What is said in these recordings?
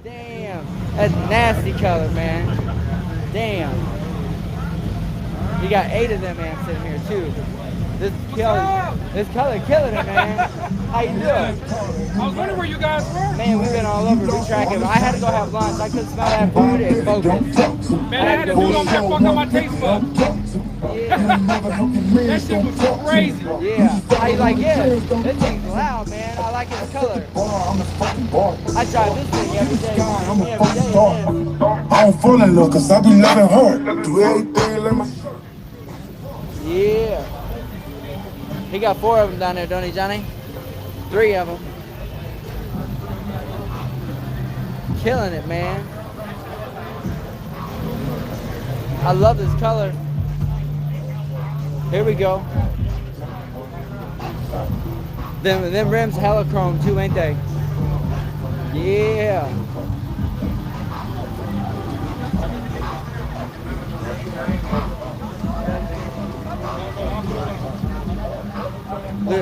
Damn. That's nasty color, man. Damn. You got 8 of them amps in here too. This color killing it, man. How you doing? I was wondering where you guys were. Man, we've been all over the track. I had to go have lunch. I couldn't smell that food and focus. Man, I had to do something that fuck up my taste buds. Yeah. That shit was crazy. Yeah. How you like it? This thing's loud, man. I like its color. I drive this thing every day. I don't fall in love cause I be loving hard. Do everything like my. Yeah. He got 4 of them down there, don't he, Johnny? 3 of them. Killing it, man. I love this color. Here we go. Them rims hella chrome too, ain't they? Yeah. See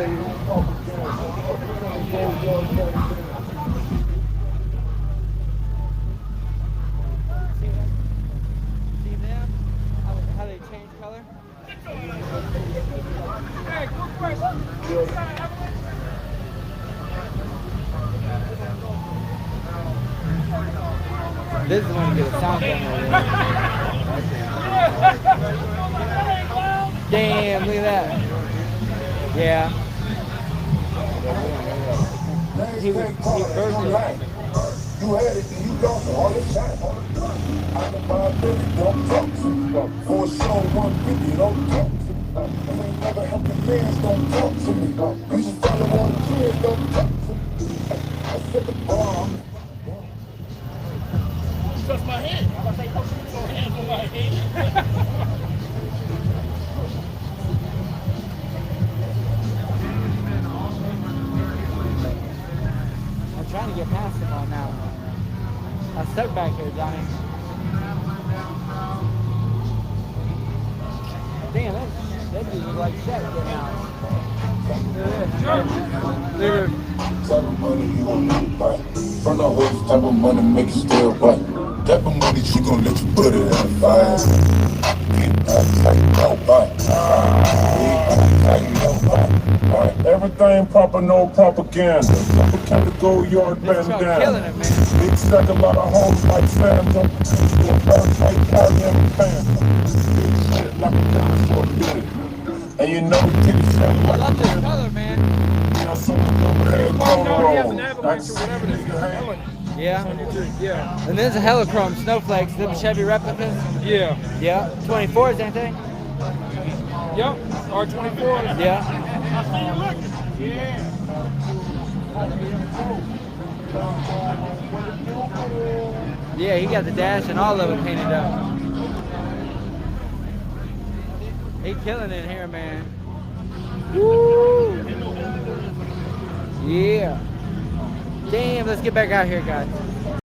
them? How they change color? Hey, quick question. This is when you get a sound from it. Damn, look at that. Yeah. He burst it. You had it and you don't all the time. I can buy a million, don't talk to me. For a show, 150, don't talk to me. I ain't never helped the fans, don't talk to me. You just follow all the kids, don't talk to me. I set the bar. Touch my hand. I'm about to say, put your hands on my head. I'm trying to get past them all now. I'm stuck back here, Johnny. Damn, that dude looks like Shaq getting out. Look at Type of money you gon' need, right? From the hood, type of money make you still right. Type of money she gon' let you put it in the fire. Get back like nobody. Everything proper, no propaganda. We kind of go yard this truck killing bandana. it, man. Big stack a lot of hoes like Phantom. Like Cardi and Phantom. Big shit like a dinosaur did. And you know the kitty shit I like love this color, man. Yeah. Yeah. And there's a helichrome snowflakes, them Chevy replicas. Yeah. Yeah. 24s, ain't they? Yep. R24. Yeah. I see you looking. Yeah. Yeah, he got the dash and all of it painted up. He killing it here, man. Woo! Yeah. Damn, let's get back out here, guys.